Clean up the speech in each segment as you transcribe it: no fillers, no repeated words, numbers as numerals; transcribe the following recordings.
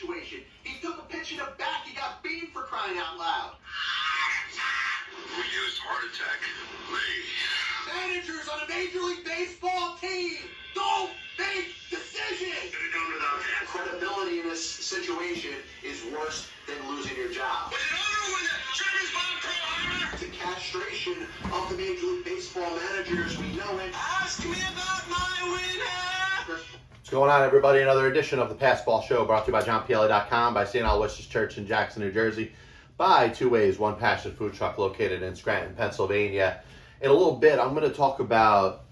situation. He took a pitch in the back. He got beamed for crying out loud. We used heart attack. Managers on a Major League Baseball team don't make decisions. Could have done without that. Credibility in this situation is worse than losing your job. Was it over when the Germans bombed Pearl Harbor? The castration of the Major League Baseball managers, we know it. Ask me about my winner. What's going on, everybody? Another edition of the Passball Show brought to you by JohnPLA.com, by St. Aloysius Church in Jackson, New Jersey, by Two Ways, One Passion Food Truck located in Scranton, Pennsylvania. In a little bit, I'm going to talk about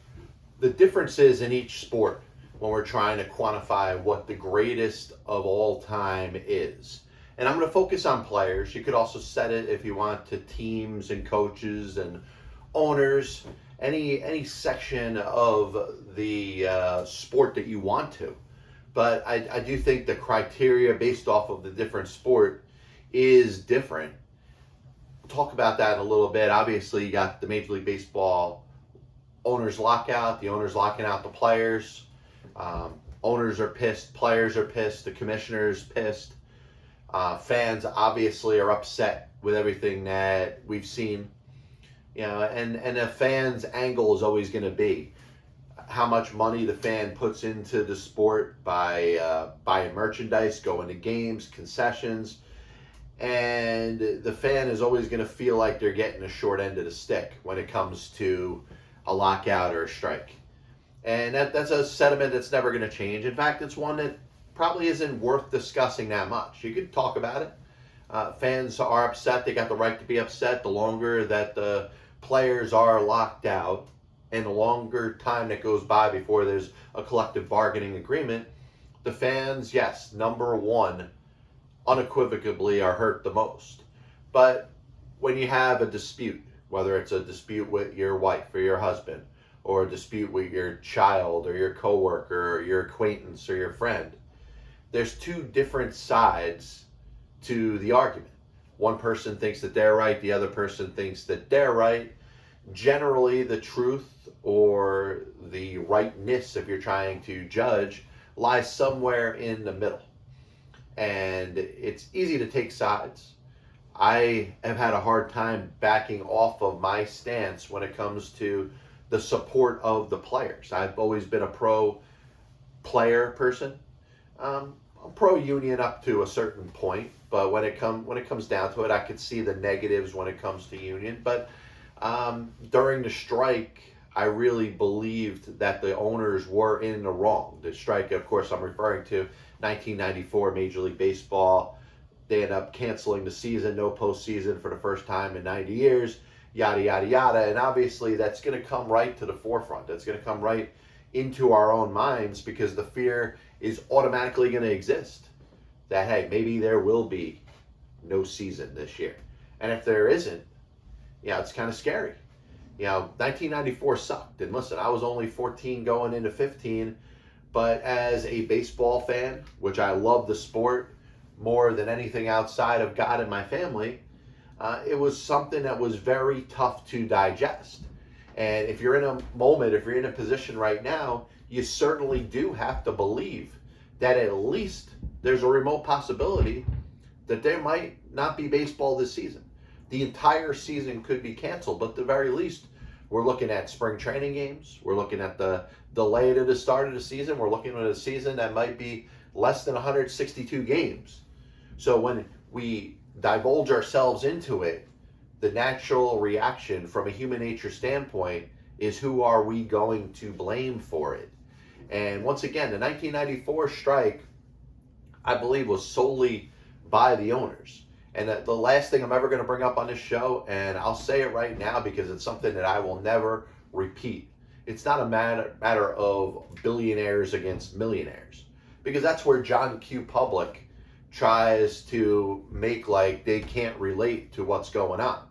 the differences in each sport when we're trying to quantify what the greatest of all time is. And I'm going to focus on players. You could also set it, if you want, to teams and coaches and owners, any section of the sport that you want to. But I do think the criteria based off of the different sport is different. We'll talk about that in a little bit. Obviously, you got the Major League Baseball owners lockout, the owners locking out the players. Owners are pissed, players are pissed, the commissioner's pissed. Fans obviously are upset with everything that we've seen. You know, and a fan's angle is always going to be how much money the fan puts into the sport by buying merchandise, going to games, concessions, and the fan is always going to feel like they're getting a short end of the stick when it comes to a lockout or a strike. And that's a sentiment that's never going to change. In fact, it's one that probably isn't worth discussing that much. You could talk about it. Fans are upset. They got the right to be upset. The longer that the players are locked out and the longer time that goes by before there's a collective bargaining agreement, the fans, yes, number one, unequivocally are hurt the most. But when you have a dispute, whether it's a dispute with your wife or your husband, or a dispute with your child or your coworker or your acquaintance or your friend, there's two different sides to the argument. One person thinks that they're right, the other person thinks that they're right. Generally, the truth or the rightness, if you're trying to judge, lies somewhere in the middle. And it's easy to take sides. I have had a hard time backing off of my stance when it comes to the support of the players. I've always been a pro-player person. I'm pro-union up to a certain point, but when it comes down to it, I could see the negatives when it comes to union. But during the strike, I really believed that the owners were in the wrong. The strike, of course, I'm referring to 1994 Major League Baseball. They end up canceling the season, no postseason for the first time in 90 years, yada, yada, yada. And obviously that's going to come right to the forefront. That's going to come right into our own minds because the fear is automatically going to exist that, hey, maybe there will be no season this year. And if there isn't, it's kind of scary. 1994 sucked. And listen, I was only 14 going into 15, but as a baseball fan, which I love the sport more than anything outside of God and my family, it was something that was very tough to digest. And if you're in a moment, if you're in a position right now, you certainly do have to believe that at least there's a remote possibility that there might not be baseball this season. The entire season could be canceled, but at the very least, we're looking at spring training games. We're looking at the delay to the start of the season. We're looking at a season that might be less than 162 games. So when we divulge ourselves into it, the natural reaction from a human nature standpoint is who are we going to blame for it? And once again, the 1994 strike, I believe, was solely by the owners. And the last thing I'm ever going to bring up on this show, and I'll say it right now because it's something that I will never repeat. It's not a matter of billionaires against millionaires, because that's where John Q. Public tries to make like they can't relate to what's going on.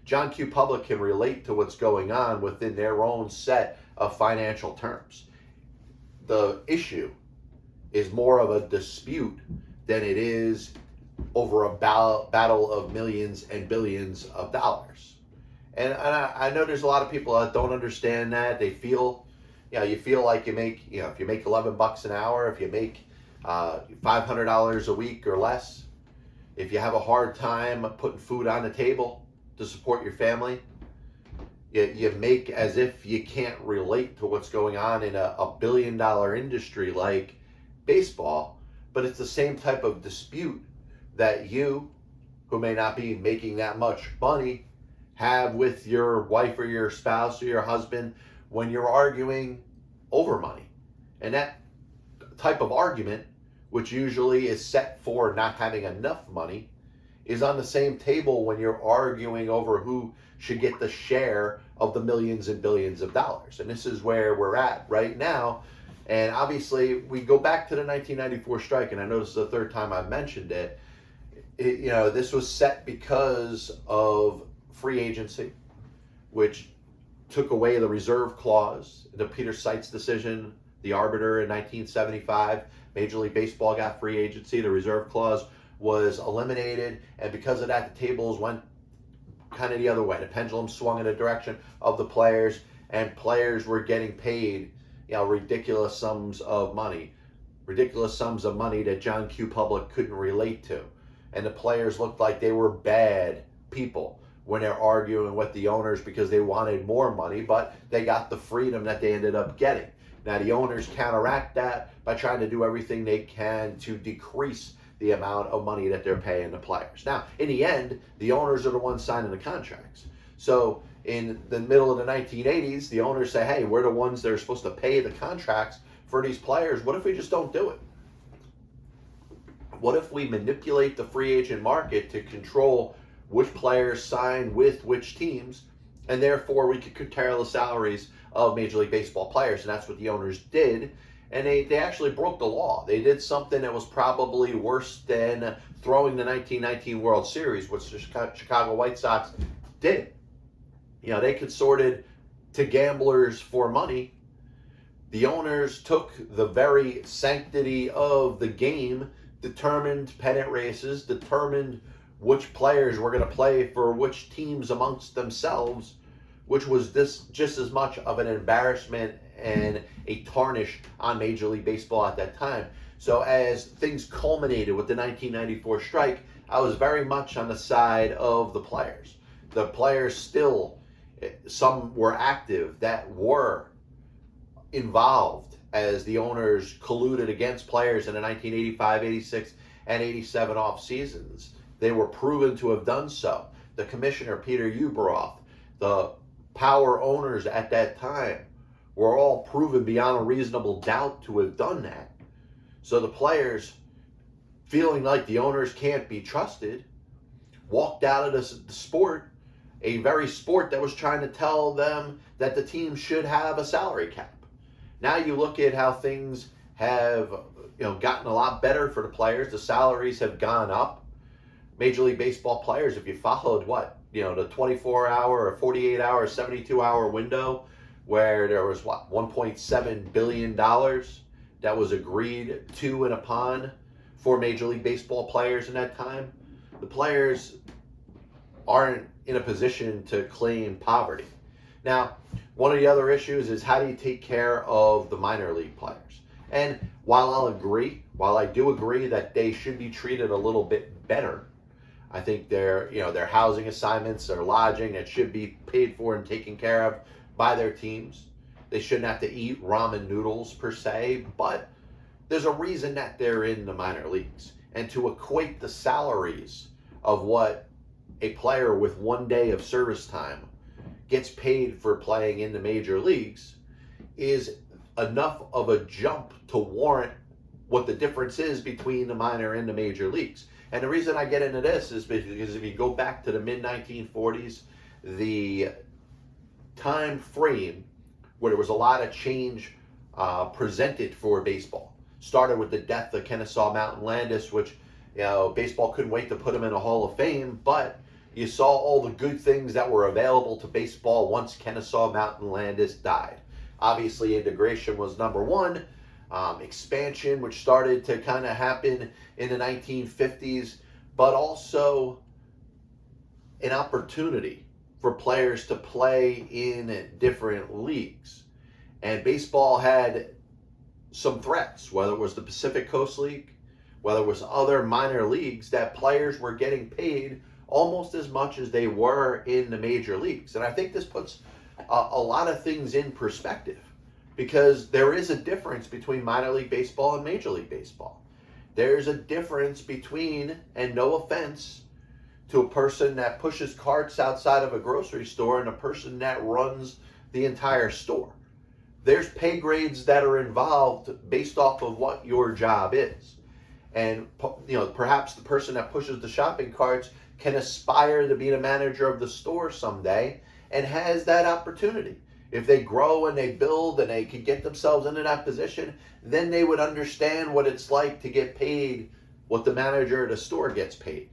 John Q. Public can relate to what's going on within their own set of financial terms. The issue is more of a dispute than it is over a battle of millions and billions of dollars. And I know there's a lot of people that don't understand that. They feel, you feel like you make, if you make $11 an hour, if you make $500 a week or less. If you have a hard time putting food on the table to support your family, you make as if you can't relate to what's going on in a billion-dollar industry like baseball, but it's the same type of dispute that you, who may not be making that much money, have with your wife or your spouse or your husband when you're arguing over money. And that type of argument, which usually is set for not having enough money, is on the same table when you're arguing over who should get the share of the millions and billions of dollars. And this is where we're at right now. And obviously, we go back to the 1994 strike, and I know this is the third time I've mentioned it. This was set because of free agency, which took away the reserve clause. The Peter Seitz decision, the arbiter in 1975, Major League Baseball got free agency. The reserve clause was eliminated, and because of that, the tables went kind of the other way. The pendulum swung in the direction of the players, and players were getting paid, ridiculous sums of money that John Q. Public couldn't relate to, and the players looked like they were bad people when they're arguing with the owners because they wanted more money, but they got the freedom that they ended up getting. Now, the owners counteract that by trying to do everything they can to decrease the amount of money that they're paying the players. Now, in the end, the owners are the ones signing the contracts. So in the middle of the 1980s, the owners say, hey, we're the ones that are supposed to pay the contracts for these players. What if we just don't do it? What if we manipulate the free agent market to control which players sign with which teams, and therefore we could curtail the salaries of Major League Baseball players? And that's what the owners did. And they actually broke the law. They did something that was probably worse than throwing the 1919 World Series, which the Chicago White Sox did. They consorted to gamblers for money. The owners took the very sanctity of the game, determined pennant races, determined which players were going to play for which teams amongst themselves, which was just as much of an embarrassment and a tarnish on Major League Baseball at that time. So as things culminated with the 1994 strike, I was very much on the side of the players. The players still, some were active that were involved as the owners colluded against players in the 1985, 86, and 87 off seasons. They were proven to have done so. The commissioner, Peter Ueberroth, the power owners at that time were all proven beyond a reasonable doubt to have done that. So the players, feeling like the owners can't be trusted, walked out of the sport, a very sport that was trying to tell them that the team should have a salary cap. Now you look at how things have gotten a lot better for the players. The salaries have gone up. Major League Baseball players, if you followed the 24-hour or 48-hour, 72-hour window where there was $1.7 billion that was agreed to and upon for Major League Baseball players in that time, the players aren't in a position to claim poverty. Now, one of the other issues is how do you take care of the minor league players? And while I do agree that they should be treated a little bit better, I think their housing assignments, their lodging, that should be paid for and taken care of by their teams. They shouldn't have to eat ramen noodles per se, but there's a reason that they're in the minor leagues. And to equate the salaries of what a player with 1 day of service time gets paid for playing in the major leagues is enough of a jump to warrant what the difference is between the minor and the major leagues. And the reason I get into this is because if you go back to the mid-1940s, the time frame where there was a lot of change presented for baseball started with the death of Kennesaw Mountain Landis, which baseball couldn't wait to put him in a Hall of Fame, but you saw all the good things that were available to baseball once Kennesaw Mountain Landis died. Obviously, integration was number one. Expansion, which started to kind of happen in the 1950s, but also an opportunity for players to play in different leagues. And baseball had some threats, whether it was the Pacific Coast League, whether it was other minor leagues, that players were getting paid almost as much as they were in the major leagues. And I think this puts a lot of things in perspective, because there is a difference between minor league baseball and major league baseball. There's a difference between, and no offense to a person that pushes carts outside of a grocery store and a person that runs the entire store. There's pay grades that are involved based off of what your job is. And perhaps the person that pushes the shopping carts can aspire to be the manager of the store someday and has that opportunity. If they grow and they build and they can get themselves into that position, then they would understand what it's like to get paid what the manager at a store gets paid.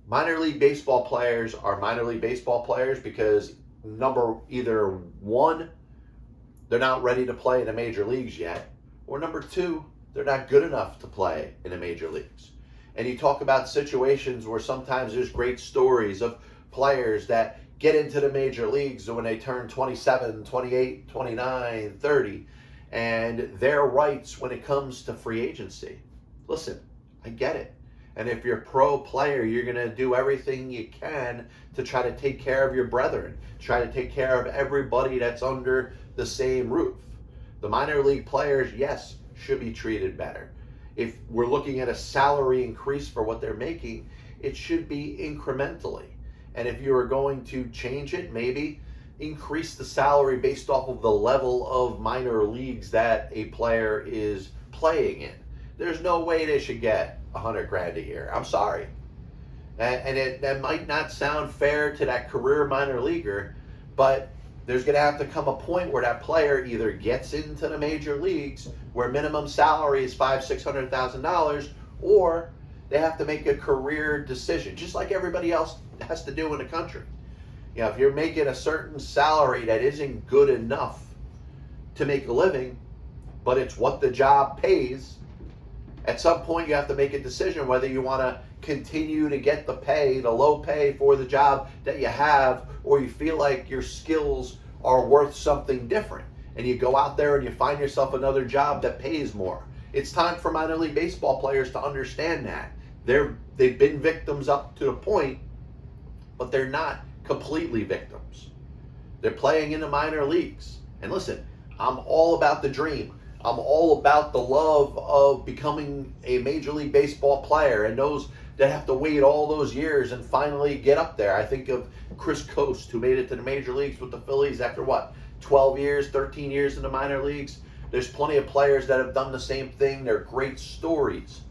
Minor league baseball players are minor league baseball players because either one, they're not ready to play in the major leagues yet, or number two, they're not good enough to play in the major leagues. And you talk about situations where sometimes there's great stories of players that get into the major leagues when they turn 27, 28, 29, 30, and their rights when it comes to free agency. Listen, I get it. And if you're a pro player, you're going to do everything you can to try to take care of your brethren, try to take care of everybody that's under the same roof. The minor league players, yes, should be treated better. If we're looking at a salary increase for what they're making, it should be incrementally. And if you are going to change it, maybe increase the salary based off of the level of minor leagues that a player is playing in. There's no way they should get $100,000 a year. I'm sorry. And that might not sound fair to that career minor leaguer, but there's going to have to come a point where that player either gets into the major leagues where minimum salary is $500,000, $600,000, or they have to make a career decision, just like everybody else has to do in the country. You know, if you're making a certain salary that isn't good enough to make a living, but it's what the job pays, at some point you have to make a decision whether you want to continue to get the low pay for the job that you have, or you feel like your skills are worth something different, and you go out there and you find yourself another job that pays more. It's time for minor league baseball players to understand that. They've been victims up to a point, but they're not completely victims. They're playing in the minor leagues. And listen, I'm all about the dream. I'm all about the love of becoming a Major League Baseball player, and those that have to wait all those years and finally get up there. I think of Chris Coast, who made it to the major leagues with the Phillies after 12 years, 13 years in the minor leagues. There's plenty of players that have done the same thing. They're great stories,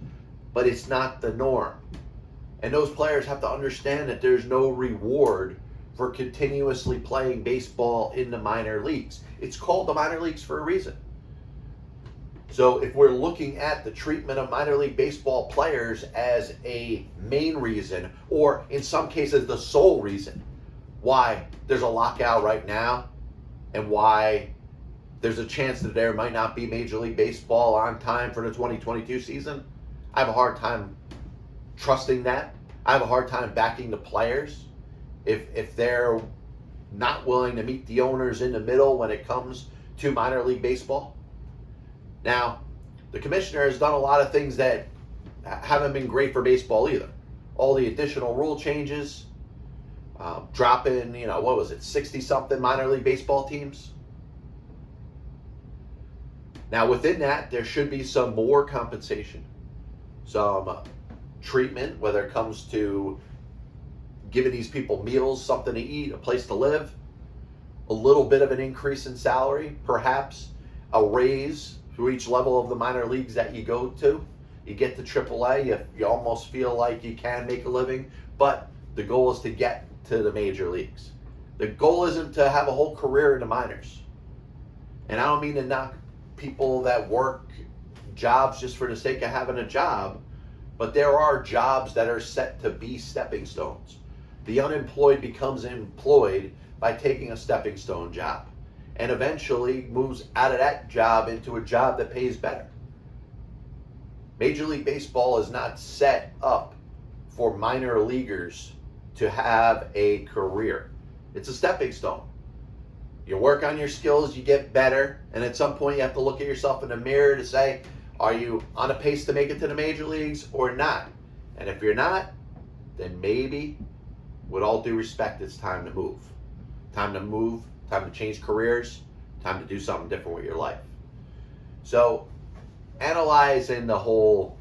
but it's not the norm. And those players have to understand that there's no reward for continuously playing baseball in the minor leagues. It's called the minor leagues for a reason. So if we're looking at the treatment of minor league baseball players as a main reason, or in some cases the sole reason why there's a lockout right now and why there's a chance that there might not be Major League Baseball on time for the 2022 season, I have a hard time trusting that. I have a hard time backing the players if they're not willing to meet the owners in the middle when it comes to minor league baseball. Now, the commissioner has done a lot of things that haven't been great for baseball either. All the additional rule changes, dropping, 60-something minor league baseball teams. Now, within that, there should be some more compensation, some treatment, whether it comes to giving these people meals, something to eat, a place to live, a little bit of an increase in salary, perhaps a raise through each level of the minor leagues that you go to. You get to AAA, you almost feel like you can make a living, but the goal is to get to the major leagues. The goal isn't to have a whole career in the minors. And I don't mean to knock people that work jobs just for the sake of having a job, but there are jobs that are set to be stepping stones. The unemployed becomes employed by taking a stepping stone job, and eventually moves out of that job into a job that pays better. Major League Baseball is not set up for minor leaguers to have a career. It's a stepping stone. You work on your skills, you get better, and at some point you have to look at yourself in the mirror to say, are you on a pace to make it to the major leagues or not? And if you're not, then maybe, with all due respect, it's time to move. Time to move, time to change careers, time to do something different with your life. So, analyzing the whole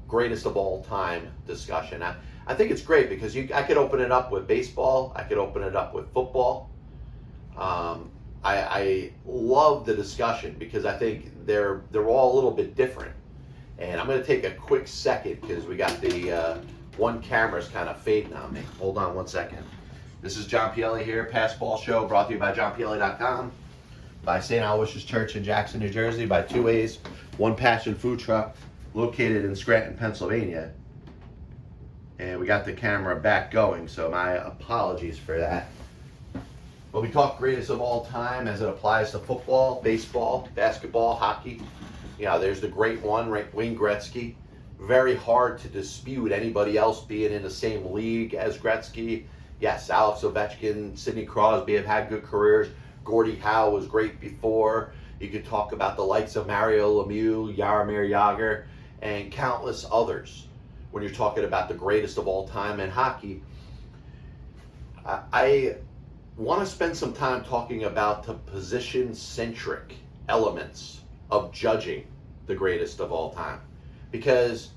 greatest of all time discussion, I think it's great because I could open it up with baseball, I could open it up with football. I love the discussion because I think they're all a little bit different. And I'm going to take a quick second because we got the one camera's kind of fading on me. Hold on one second. This is John Pielli here, Pass Ball Show, brought to you by johnpielli.com, by St. Aloysius Church in Jackson, New Jersey, by 2A's, One Passion Food Truck, located in Scranton, Pennsylvania. And we got the camera back going, so my apologies for that. But we talk greatest of all time as it applies to football, baseball, basketball, hockey. You know, there's the great one, Wayne Gretzky. Very hard to dispute anybody else being in the same league as Gretzky. Yes, Alex Ovechkin, Sidney Crosby have had good careers. Gordie Howe was great before. You could talk about the likes of Mario Lemieux, Jaromir Jagr, and countless others when you're talking about the greatest of all time in hockey. I want to spend some time talking about the position-centric elements of judging the greatest of all time. Because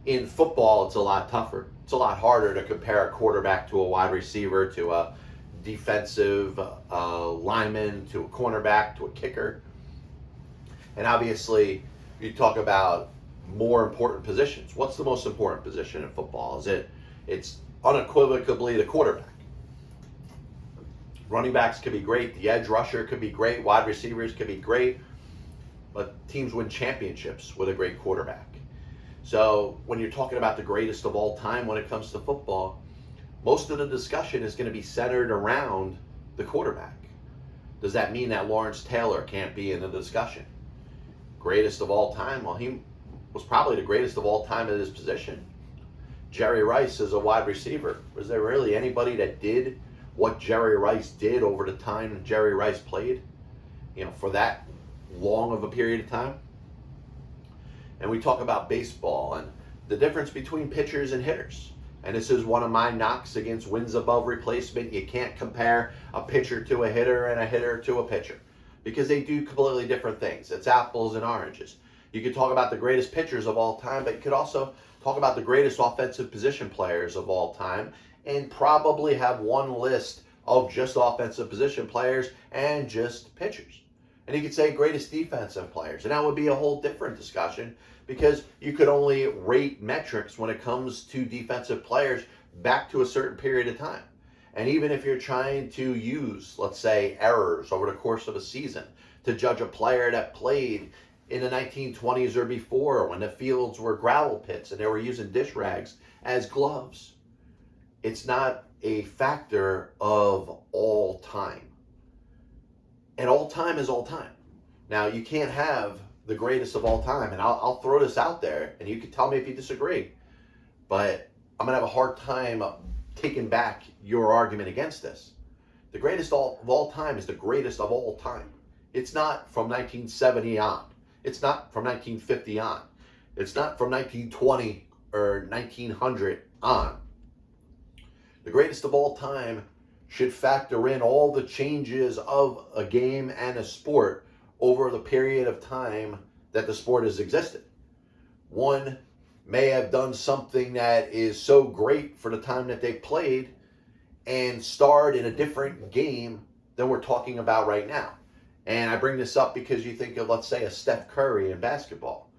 in football, it's a lot tougher. It's a lot harder to compare a quarterback to a wide receiver, to a defensive lineman, to a cornerback, to a kicker. And obviously, you talk about more important positions. What's the most important position in football? It's unequivocally the quarterback. Running backs could be great. The edge rusher could be great. Wide receivers could be great. But teams win championships with a great quarterback. So when you're talking about the greatest of all time when it comes to football, most of the discussion is going to be centered around the quarterback. Does that mean that Lawrence Taylor can't be in the discussion? Greatest of all time? Well, he was probably the greatest of all time at his position. Jerry Rice is a wide receiver. Was there really anybody that did what Jerry Rice did over the time Jerry Rice played, for that long of a period of time? And we talk about baseball and the difference between pitchers and hitters. And this is one of my knocks against wins above replacement. You can't compare a pitcher to a hitter and a hitter to a pitcher because they do completely different things. It's apples and oranges. You could talk about the greatest pitchers of all time, but you could also talk about the greatest offensive position players of all time and probably have one list of just offensive position players and just pitchers. And you could say greatest defensive players, and that would be a whole different discussion because you could only rate metrics when it comes to defensive players back to a certain period of time. And even if you're trying to use, let's say, errors over the course of a season to judge a player that played in the 1920s or before when the fields were gravel pits and they were using dish rags as gloves, it's not a factor of all time. And all time is all time. Now, you can't have the greatest of all time, and I'll throw this out there, and you can tell me if you disagree, but I'm going to have a hard time taking back your argument against this. The greatest of all time is the greatest of all time. It's not from 1970 on. It's not from 1950 on. It's not from 1920 or 1900 on. The greatest of all time should factor in all the changes of a game and a sport over the period of time that the sport has existed. One may have done something that is so great for the time that they played and starred in a different game than we're talking about right now. And I bring this up because you think of, let's say, a Steph Curry in basketball.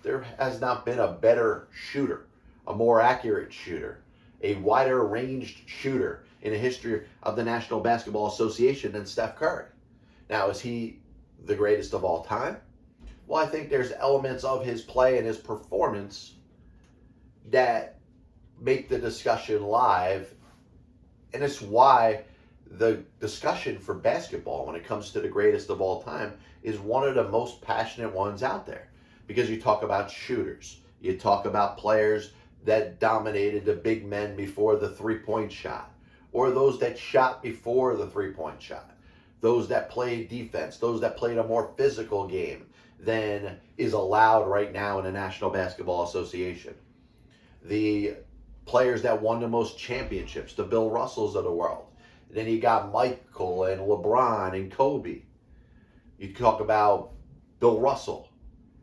There has not been a better shooter, a more accurate shooter, a wider ranged shooter in the history of the National Basketball Association than Steph Curry. Now, is he the greatest of all time? Well, I think there's elements of his play and his performance that make the discussion live. And it's why the discussion for basketball when it comes to the greatest of all time is one of the most passionate ones out there. Because you talk about shooters. You talk about players that dominated the big men before the three-point shot, or those that shot before the three-point shot. those that played defense, those that played a more physical game than is allowed right now in the National Basketball Association. The players that won the most championships, the Bill Russells of the world. And then you got Michael and LeBron and Kobe. You talk about Bill Russell,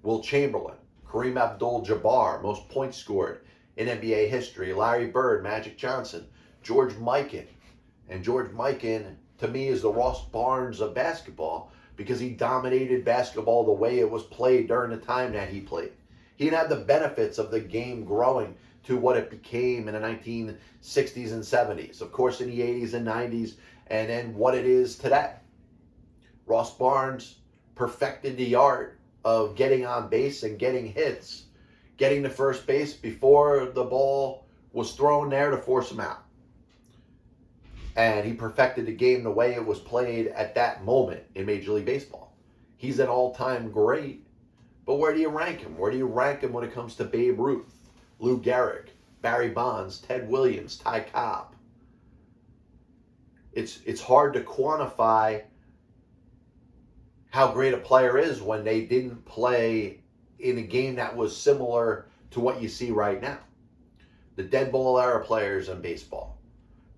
Will Chamberlain, Kareem Abdul-Jabbar, most points scored in NBA history, Larry Bird, Magic Johnson, George Mikan. And George Mikan, to me, is the Ross Barnes of basketball because he dominated basketball the way it was played during the time that he played. He didn't have the benefits of the game growing to what it became in the 1960s and 70s, of course in the 80s and 90s, and then what it is today. Ross Barnes perfected the art of getting on base and getting hits, getting to first base before the ball was thrown there to force him out. And he perfected the game the way it was played at that moment in Major League Baseball. He's an all-time great, but where do you rank him? Where do you rank him when it comes to Babe Ruth, Lou Gehrig, Barry Bonds, Ted Williams, Ty Cobb? It's hard to quantify how great a player is when they didn't play in a game that was similar to what you see right now. The dead ball era players in baseball.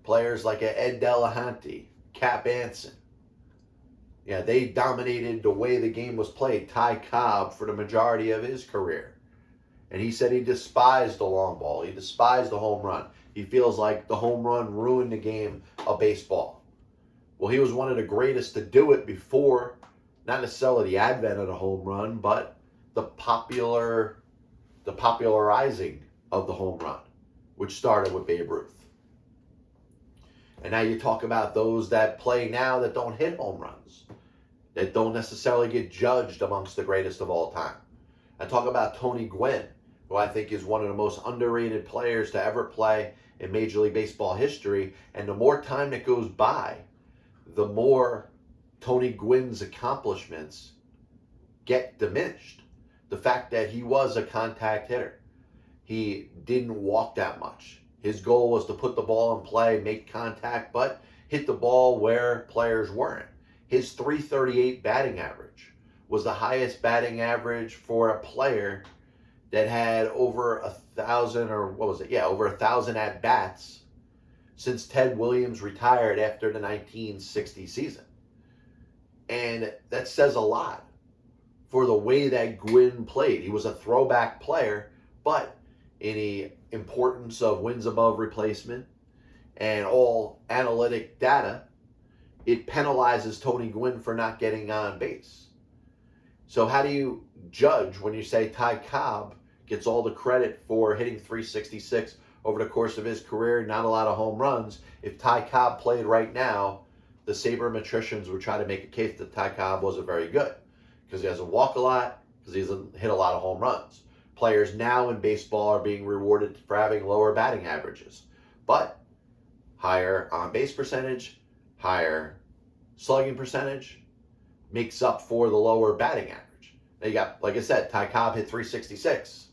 Players like Ed Delahanty, Cap Anson. Yeah, they dominated the way the game was played. Ty Cobb for the majority of his career. And he said he despised the long ball. He despised the home run. He feels like the home run ruined the game of baseball. Well, he was one of the greatest to do it before, not necessarily the advent of the home run, but the popularizing of the home run, which started with Babe Ruth. And now you talk about those that play now that don't hit home runs, that don't necessarily get judged amongst the greatest of all time. I talk about Tony Gwynn, who I think is one of the most underrated players to ever play in Major League Baseball history. And the more time that goes by, the more Tony Gwynn's accomplishments get diminished. The fact that he was a contact hitter. He didn't walk that much. His goal was to put the ball in play, make contact, but hit the ball where players weren't. His .338 batting average was the highest batting average for a player that had over 1,000 over 1,000 at-bats since Ted Williams retired after the 1960 season. And that says a lot for the way that Gwynn played. He was a throwback player, but in the importance of wins above replacement and all analytic data, it penalizes Tony Gwynn for not getting on base. So how do you judge when you say Ty Cobb gets all the credit for hitting .366 over the course of his career, not a lot of home runs? If Ty Cobb played right now, the sabermetricians would try to make a case that Ty Cobb wasn't very good because he doesn't walk a lot, because he doesn't hit a lot of home runs. Players now in baseball are being rewarded for having lower batting averages, but higher on-base percentage, higher slugging percentage makes up for the lower batting average. Now you got, like I said, Ty Cobb hit .366.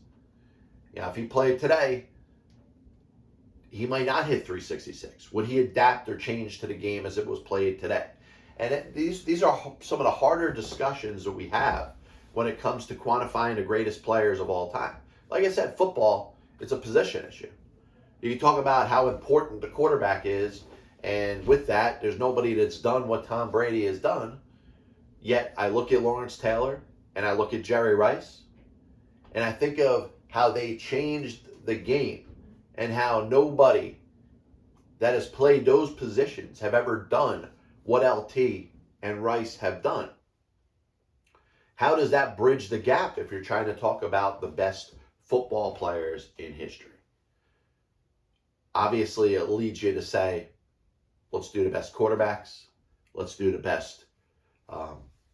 Yeah, if he played today, he might not hit .366. Would he adapt or change to the game as it was played today? And these are some of the harder discussions that we have when it comes to quantifying the greatest players of all time. Like I said, football, it's a position issue. You can talk about how important the quarterback is, and with that, there's nobody that's done what Tom Brady has done. Yet I look at Lawrence Taylor, and I look at Jerry Rice, and I think of how they changed the game and how nobody that has played those positions have ever done what LT and Rice have done. How does that bridge the gap if you're trying to talk about the best football players in history? Obviously, it leads you to say, let's do the best quarterbacks. Let's do the best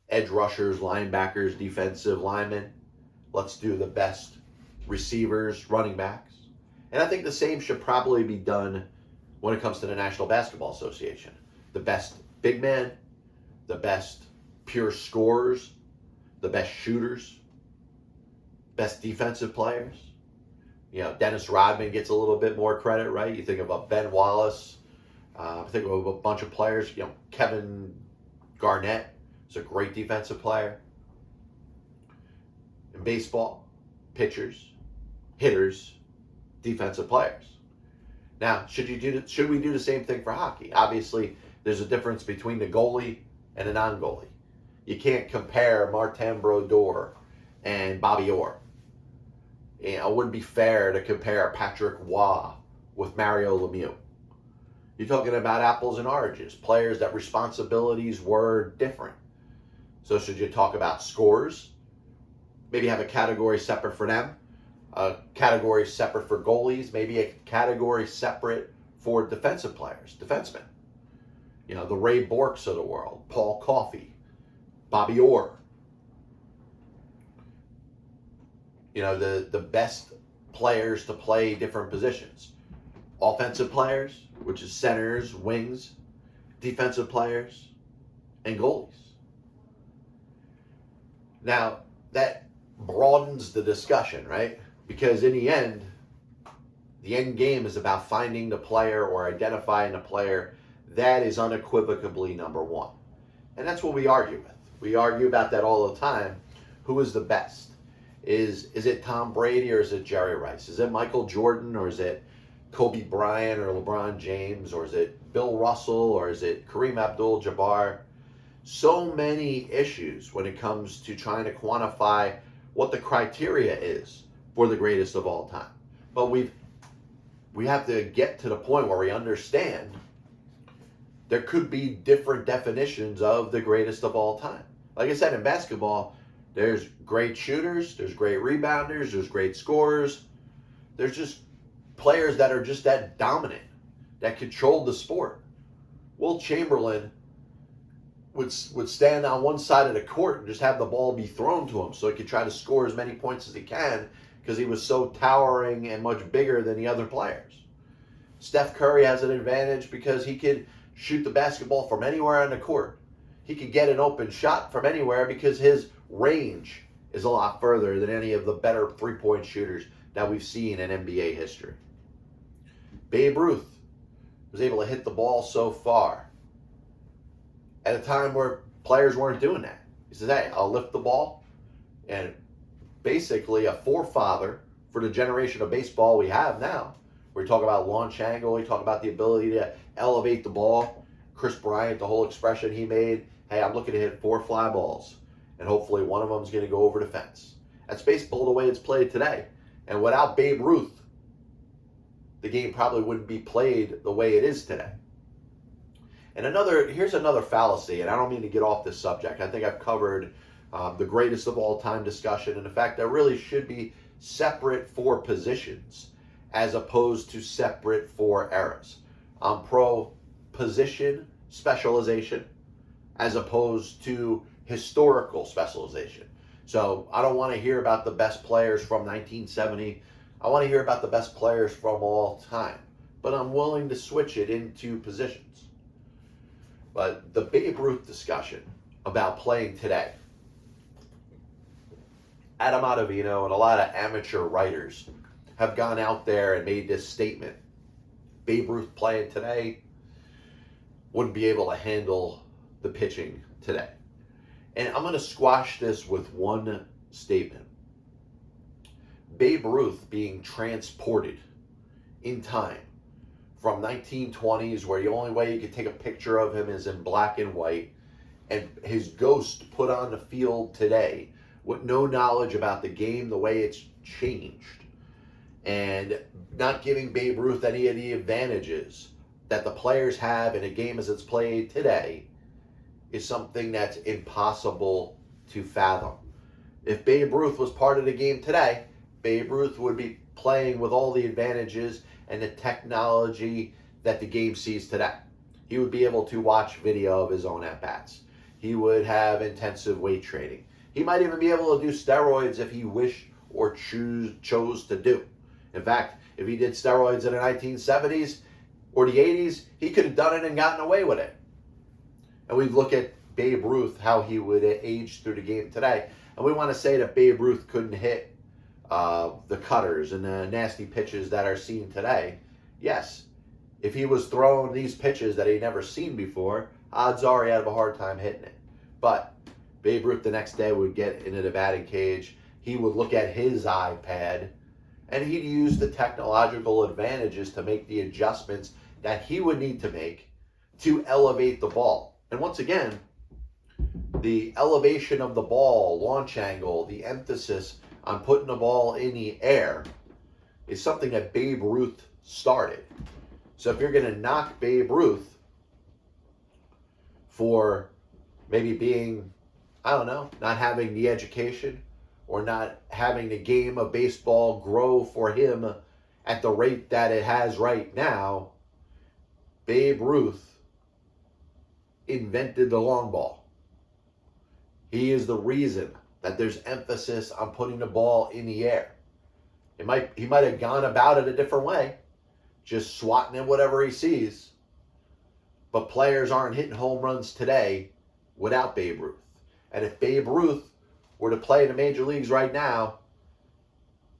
edge rushers, linebackers, defensive linemen. Let's do the best receivers, running backs. And I think the same should probably be done when it comes to the National Basketball Association. The best big men, the best pure scorers, the best shooters, best defensive players. You know, Dennis Rodman gets a little bit more credit, right? You think of Ben Wallace. I think of a bunch of players, Kevin Garnett is a great defensive player. In baseball, pitchers, hitters, defensive players. Now, should we do the same thing for hockey? Obviously, there's a difference between the goalie and a non-goalie. You can't compare Martin Brodeur and Bobby Orr. It wouldn't be fair to compare Patrick Waugh with Mario Lemieux. You're talking about apples and oranges, players that responsibilities were different. So should you talk about scorers? Maybe have a category separate for them, a category separate for goalies, maybe a category separate for defensive players, defensemen. You know, the Ray Borks of the world, Paul Coffey, Bobby Orr. You know, the best players to play different positions. Offensive players, which is centers, wings, defensive players, and goalies. Now, that broadens the discussion, right? Because in the end game is about finding the player or identifying the player that is unequivocally number one. And that's what we argue with. We argue about that all the time. Who is the best? Is it Tom Brady or is it Jerry Rice? Is it Michael Jordan or is it Kobe Bryant or LeBron James? Or is it Bill Russell or is it Kareem Abdul-Jabbar? So many issues when it comes to trying to quantify what the criteria is for the greatest of all time. But we have to get to the point where we understand there could be different definitions of the greatest of all time. Like I said, in basketball, there's great shooters, there's great rebounders, there's great scorers. There's just players that are just that dominant, that control the sport. Wilt Chamberlain would stand on one side of the court and just have the ball be thrown to him so he could try to score as many points as he can because he was so towering and much bigger than the other players. Steph Curry has an advantage because he could shoot the basketball from anywhere on the court. He could get an open shot from anywhere because his range is a lot further than any of the better three-point shooters that we've seen in NBA history. Babe Ruth was able to hit the ball so far at a time where players weren't doing that. He says, hey, I'll lift the ball. And basically a forefather for the generation of baseball we have now. We talk about launch angle. We talk about the ability to elevate the ball. Chris Bryant, the whole expression he made, hey, I'm looking to hit 4 fly balls. And hopefully one of them is going to go over the fence. That's baseball the way it's played today. And without Babe Ruth, the game probably wouldn't be played the way it is today. And here's another fallacy, and I don't mean to get off this subject. I think I've covered the greatest of all time discussion, and the fact that really should be separate for positions as opposed to separate for eras. I'm pro position specialization as opposed to historical specialization. So I don't want to hear about the best players from 1970. I want to hear about the best players from all time. But I'm willing to switch it into positions. But the Babe Ruth discussion about playing today, Adam Ottavino and a lot of amateur writers have gone out there and made this statement. Babe Ruth playing today wouldn't be able to handle the pitching today. And I'm going to squash this with one statement. Babe Ruth being transported in time from 1920s, where the only way you could take a picture of him is in black and white, and his ghost put on the field today with no knowledge about the game, the way it's changed, and not giving Babe Ruth any of the advantages that the players have in a game as it's played today is something that's impossible to fathom. If Babe Ruth was part of the game today, Babe Ruth would be playing with all the advantages and the technology that the game sees today. He would be able to watch video of his own at-bats. He would have intensive weight training. He might even be able to do steroids if he wished or chose to do. In fact, if he did steroids in the 1970s or the 80s, he could have done it and gotten away with it. And we look at Babe Ruth, how he would age through the game today. And we want to say that Babe Ruth couldn't hit the cutters and the nasty pitches that are seen today. Yes, if he was throwing these pitches that he'd never seen before, odds are he'd have a hard time hitting it. But Babe Ruth the next day would get into the batting cage. He would look at his iPad, and he'd use the technological advantages to make the adjustments that he would need to make to elevate the ball. And once again, the elevation of the ball, launch angle, the emphasis on putting the ball in the air is something that Babe Ruth started. So if you're going to knock Babe Ruth for maybe being, I don't know, not having the education or not having the game of baseball grow for him at the rate that it has right now, Babe Ruth invented the long ball. He is the reason that there's emphasis on putting the ball in the air. He might have gone about it a different way, just swatting at whatever he sees. But players aren't hitting home runs today without Babe Ruth. And if Babe Ruth were to play in the major leagues right now,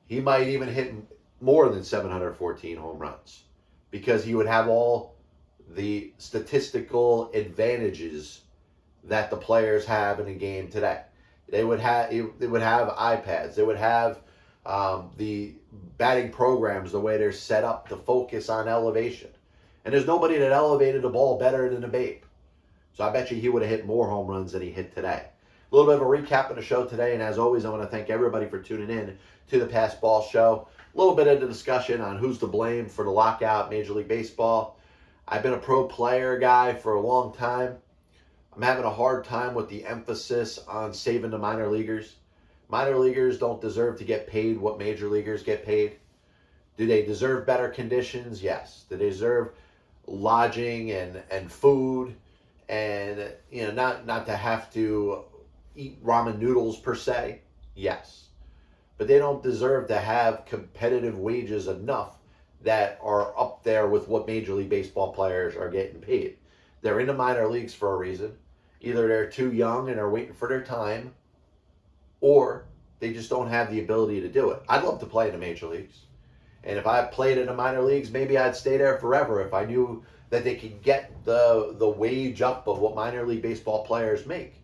he might even hit more than 714 home runs because he would have all the statistical advantages that the players have in a game today. They would have iPads. They would have the batting programs the way they're set up to focus on elevation. And there's nobody that elevated the ball better than the Babe. So I bet you he would have hit more home runs than he hit today. A little bit of a recap of the show today, and as always, I want to thank everybody for tuning in to the Pass Ball Show. A little bit of the discussion on who's to blame for the lockout, Major League Baseball. I've been a pro player guy for a long time. I'm having a hard time with the emphasis on saving the minor leaguers. Minor leaguers don't deserve to get paid what major leaguers get paid. Do they deserve better conditions? Yes. Do they deserve lodging and food and not to have to eat ramen noodles per se? Yes. But they don't deserve to have competitive wages enough that are up there with what Major League Baseball players are getting paid. They're in the minor leagues for a reason. Either they're too young and are waiting for their time, or they just don't have the ability to do it. I'd love to play in the major leagues. And if I played in the minor leagues, maybe I'd stay there forever if I knew that they could get the wage up of what minor league baseball players make.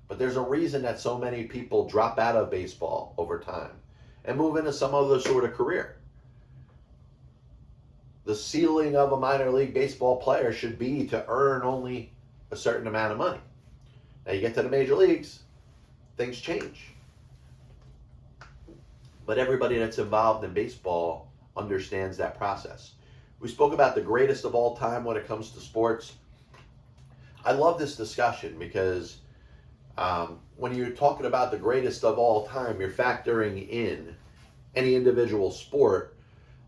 But there's a reason that so many people drop out of baseball over time and move into some other sort of career. The ceiling of a minor league baseball player should be to earn only a certain amount of money. Now you get to the major leagues, things change. But everybody that's involved in baseball understands that process. We spoke about the greatest of all time when it comes to sports. I love this discussion because when you're talking about the greatest of all time, you're factoring in any individual sport,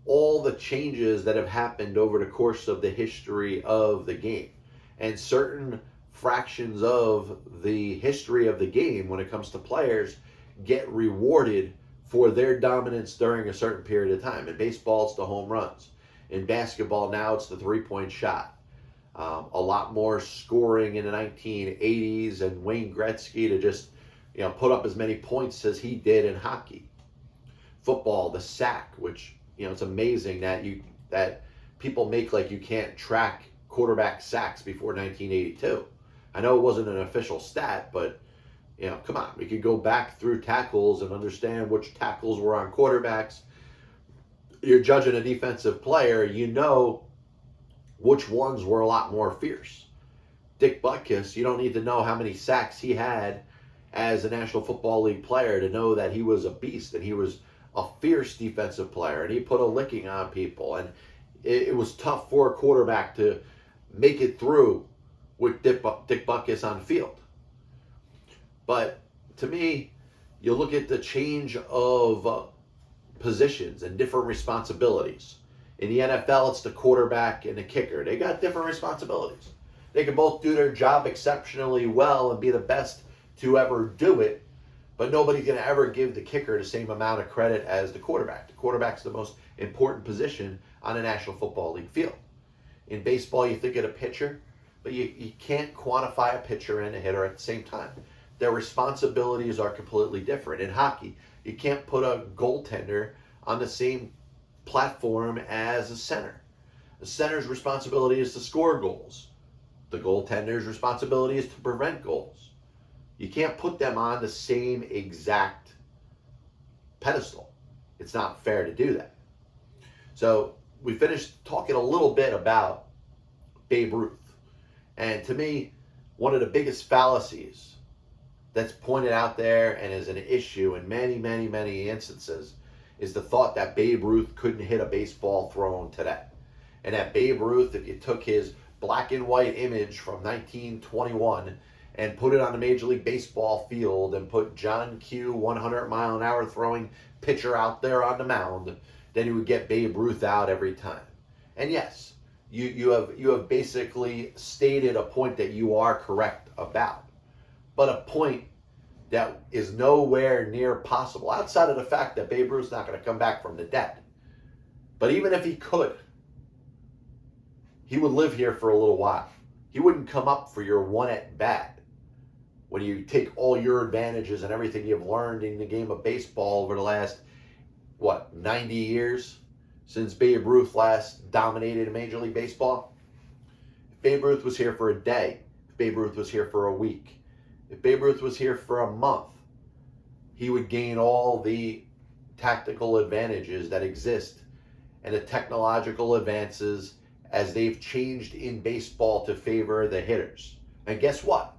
all the changes that have happened over the course of the history of the game. And certain fractions of the history of the game, when it comes to players, get rewarded for their dominance during a certain period of time. In baseball, it's the home runs. In basketball, now it's the three-point shot. A lot more scoring in the 1980s and Wayne Gretzky to just put up as many points as he did in hockey. Football, the sack, which it's amazing that people make like you can't track quarterback sacks before 1982. I know it wasn't an official stat, but come on, we could go back through tackles and understand which tackles were on quarterbacks. You're judging a defensive player, which ones were a lot more fierce. Dick Butkus, you don't need to know how many sacks he had as a National Football League player to know that he was a beast and he was a fierce defensive player and he put a licking on people. And it was tough for a quarterback to make it through with Dick Butkus on the field. But to me, you look at the change of positions and different responsibilities. In the NFL, it's the quarterback and the kicker. They got different responsibilities. They can both do their job exceptionally well and be the best to ever do it, but nobody's going to ever give the kicker the same amount of credit as the quarterback. The quarterback's the most important position on a National Football League field. In baseball, you think of a pitcher, but you can't quantify a pitcher and a hitter at the same time. Their responsibilities are completely different. In hockey, you can't put a goaltender on the same platform as a center. The center's responsibility is to score goals. The goaltender's responsibility is to prevent goals. You can't put them on the same exact pedestal. It's not fair to do that. So we finished talking a little bit about Babe Ruth. And to me, one of the biggest fallacies that's pointed out there and is an issue in many, many, many instances is the thought that Babe Ruth couldn't hit a baseball thrown today. And that Babe Ruth, if you took his black and white image from 1921 and put it on the Major League Baseball field and put John Q 100-mile-an-hour throwing pitcher out there on the mound, then you would get Babe Ruth out every time. And yes, you have basically stated a point that you are correct about, but a point that is nowhere near possible outside of the fact that Babe Ruth's not going to come back from the dead. But even if he could, he would live here for a little while. He wouldn't come up for your one at bat. When you take all your advantages and everything you've learned in the game of baseball over the last, 90 years since Babe Ruth last dominated Major League Baseball? If Babe Ruth was here for a day, if Babe Ruth was here for a week, if Babe Ruth was here for a month, he would gain all the tactical advantages that exist and the technological advances as they've changed in baseball to favor the hitters. And guess what?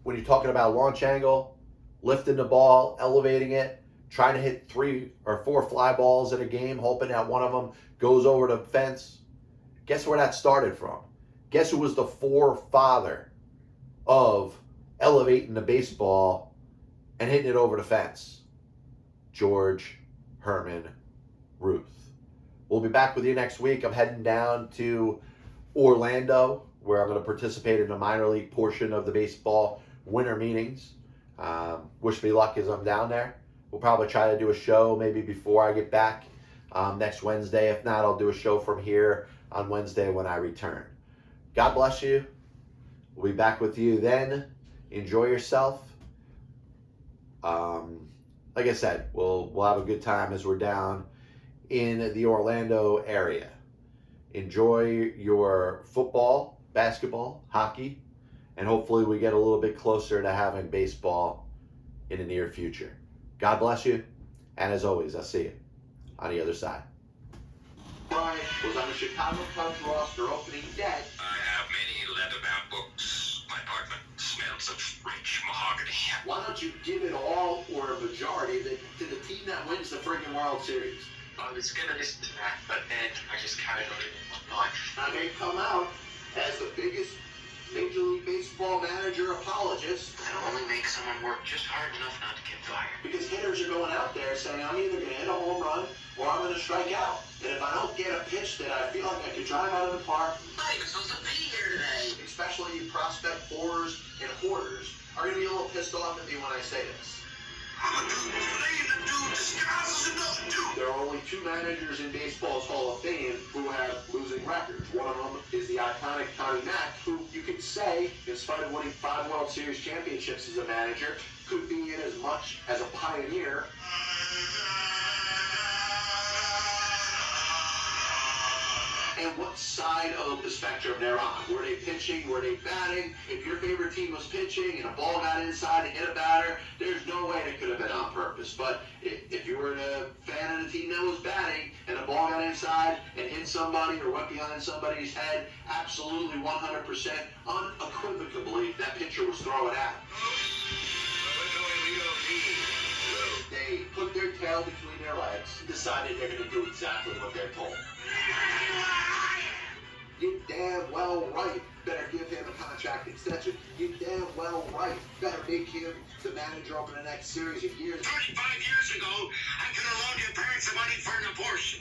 When you're talking about launch angle, lifting the ball, elevating it, trying to hit 3 or 4 fly balls in a game, hoping that one of them goes over the fence, guess where that started from? Guess who was the forefather of elevating the baseball and hitting it over the fence? George Herman Ruth. We'll be back with you next week. I'm heading down to Orlando, where I'm going to participate in the minor league portion of the baseball winter meetings. Wish me luck as I'm down there. We'll probably try to do a show maybe before I get back next Wednesday. If not, I'll do a show from here on Wednesday when I return. God bless you. We'll be back with you then. Enjoy yourself. Like I said, we'll have a good time as we're down in the Orlando area. Enjoy your football, basketball, hockey, and hopefully we get a little bit closer to having baseball in the near future. God bless you, and as always, I'll see you on the other side. Bryant was on the Chicago Cubs roster opening day. I have many leather-bound books. My apartment smells of rich mahogany. Why don't you give it all or a majority of it to the team that wins the friggin' World Series? I was gonna listen to that, but then I just carried on in my life. Now they come out as the biggest Major League Baseball manager apologist. That'll only make someone work just hard enough not to get fired. Because hitters are going out there saying, I'm either going to hit a home run or I'm going to strike out. And if I don't get a pitch that I feel like I could drive out of the park, I'm not even supposed to be here today. especially you prospect fours and hoarders, are going to be a little pissed off at me when I say this. I'm a dude playing the dude disguises another dude. There are only 2 managers in baseball's Hall of Fame who have losing records. One of them is the iconic Connie Mack, who you could say, in spite of winning 5 World Series championships as a manager, could be in as much as a pioneer. And what side of the spectrum they're on. Were they pitching? Were they batting? If your favorite team was pitching and a ball got inside and hit a batter, there's no way it could have been on purpose. But if you were a fan of the team that was batting and a ball got inside and hit somebody or went behind somebody's head, absolutely 100%, unequivocally, that pitcher was throwing out. They put their tail between their legs, decided they're going to do exactly what they're told. You damn well right better give him a contract extension. You damn well right better make him the manager over the next series of years. 35 years ago, I could have loaned your parents the money for an abortion.